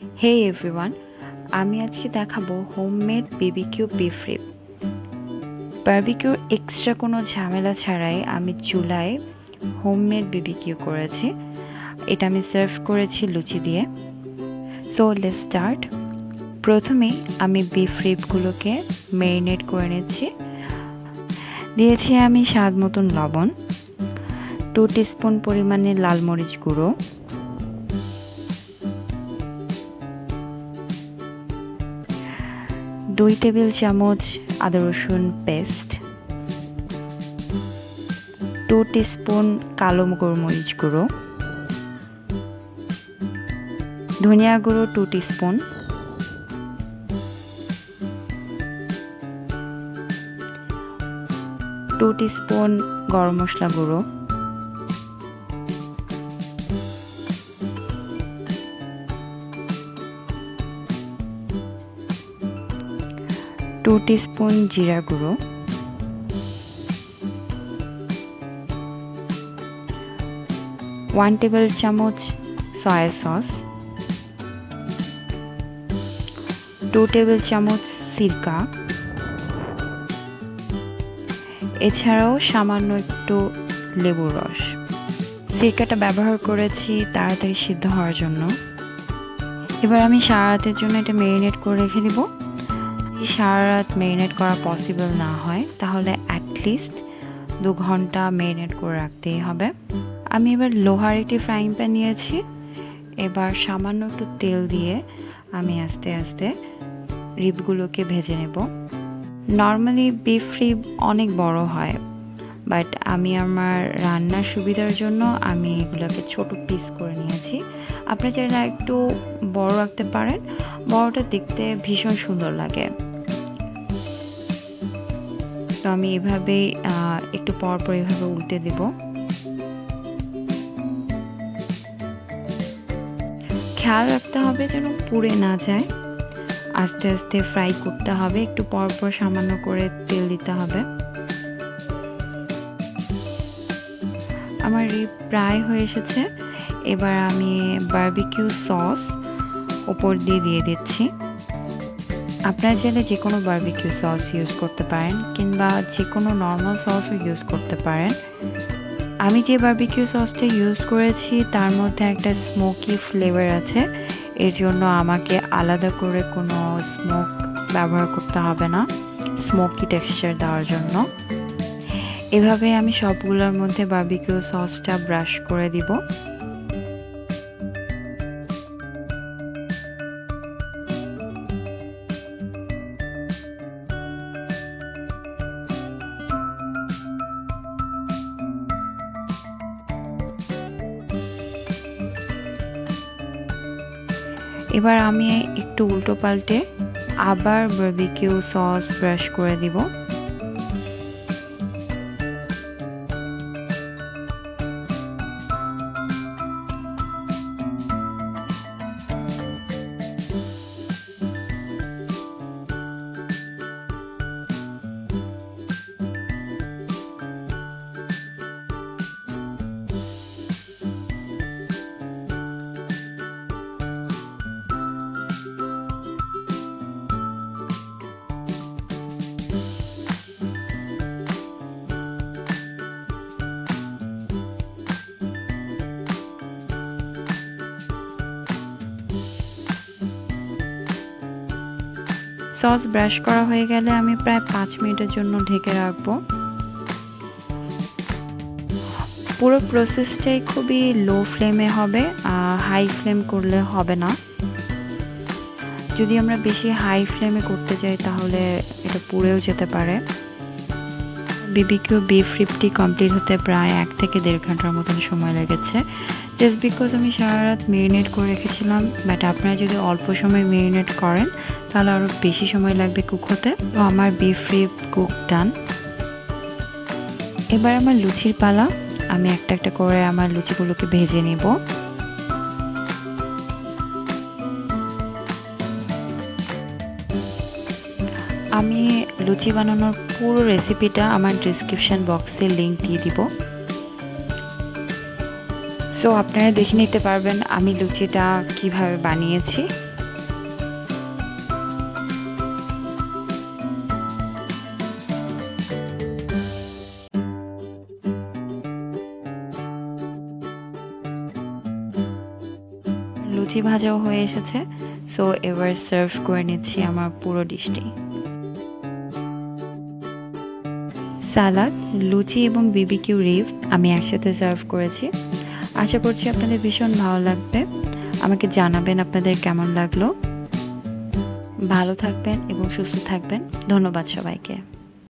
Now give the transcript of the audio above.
Hey everyone, আমি আজকে দেখাবো হোমমেড বিবিকিউ বিফ রিব। বারবিকিউর এক্সট্রা কোনো ঝামেলা ছাড়াই আমি চুলায় হোমমেড বিবিকিউ করেছি। এটা আমি সার্ভ করেছি লুচি দিয়ে। So let's start. প্রথমেই আমি বিফ রিবগুলোকে ম্যারিনেট করে নিচ্ছি। দিয়েছি আমি স্বাদ মতন লবণ, 2 টিস্পুন পরিমাণে লাল মরিচ গুঁড়ো, 2 টেবিল চামচ আদা রসুন পেস্ট, 2 টিস্পুন কালো গোলমরিচ গুঁড়ো, ধনিয়া গুঁড়ো 2 টিস্পুন, টু টিস্পুন গরম মশলা গুঁড়ো, 2 টিস্পুন জিরা গুঁড়ো, 1 টেবিল চামচ সয়া সস, 2 টেবিল চামচ সিরকা, এছাড়াও সামান্য একটু লেবুর রস। সিরকাটা ব্যবহার করেছি তাড়াতাড়ি সিদ্ধ হওয়ার জন্য। এবার আমি সারা রাতের জন্য এটা ম্যারিনেট করে রেখে দিব। সারা রাত ম্যারিনেট করা পসিবল না হয় তাহলে অ্যাটলিস্ট 2 ঘন্টা ম্যারিনেট করে রাখতেই হবে। আমি এবার লোহার একটি ফ্রাইং প্যান নিয়েছি। এবার সামান্য একটু তেল দিয়ে আমি আস্তে আস্তে রিবগুলোকে ভেজে নেব। নর্মালি বিফ রিব অনেক বড় হয়, বাট আমি আমার রান্নার সুবিধার জন্য আমি এগুলোকে ছোট পিস করে নিয়েছি। আপনি চাইলে একটু বড় রাখতে পারেন, বড়টা দেখতে ভীষণ সুন্দর লাগে। তো আমি এভাবেই একটু পর পর এভাবে উল্টে দেব। খেয়াল রাখতে হবে যেন পুড়ে না যায়। আস্তে আস্তে ফ্রাই করতে হবে, একটু পর পর সামান্য করে তেল দিতে হবে। আমার রিব প্রায় হয়ে এসেছে। এবার আমি বারবিকিউ সস উপর দিয়ে দিচ্ছি। আপনারা চাইলে যে কোনো বারবিকিউ সস ইউজ করতে পারেন কিংবা যে কোনো নর্মাল সসও ইউজ করতে পারেন। আমি যে বারবিকিউ সসটা ইউজ করেছি তার মধ্যে একটা স্মোকি ফ্লেভার আছে, এর জন্য আমাকে আলাদা করে কোনো স্মোক ব্যবহার করতে হবে না স্মোকি টেক্সচার দেওয়ার জন্য। এভাবে আমি সবগুলোর মধ্যে বারবিকিউ সসটা ব্রাশ করে দিব। এবার আমি একটু উল্টো পাল্টে আবার বারবিকিউ সস ব্রাশ করে দিব। সস ব্রাশ করা হয়ে গেলে আমি প্রায় 5 মিনিটের জন্য ঢেকে রাখবো। পুরো প্রসেসটাই খুবই লো ফ্লেমে হবে, হাই ফ্লেম করলে হবে না। যদি আমরা বেশি হাই ফ্লেমে করতে যাই তাহলে এটা পুড়েও যেতে পারে। বিবিকিউ বিফ রিবটি কমপ্লিট হতে প্রায় 1 থেকে 1.5 ঘন্টার মতন সময় লেগেছে, জাস্ট বিকজ আমি সারা রাত ম্যারিনেট করে রেখেছিলাম। বাট আপনারা যদি অল্প সময় ম্যারিনেট করেন তাহলে আরও বেশি সময় লাগবে কুক হতে। তো আমার বিফ রিব কুক ডান। এবার আমার লুচির পালা। আমি একটা একটা করে আমার লুচিগুলোকে ভেজে নেব। আমি লুচি বানানোর পুরো রেসিপিটা আমার ডেসক্রিপশন বক্সে লিংক দিয়ে দিব। সো আপনারা দেখে নিতে পারবেন আমি লুচিটা কিভাবে বানিয়েছি। লুচি ভাজাও হয়ে এসেছে। সো এবার সার্ভ করে নিচ্ছি আমার পুরো ডিশটি। সালাদ, লুচি এবং বিবিকিউ রিব আমি একসাথে সার্ভ করেছি। আশা করছি আপনাদের ভীষণ ভালো লাগবে। আমাকে জানাবেন আপনাদের কেমন লাগলো। ভালো থাকবেন এবং সুস্থ থাকবেন। ধন্যবাদ সবাইকে।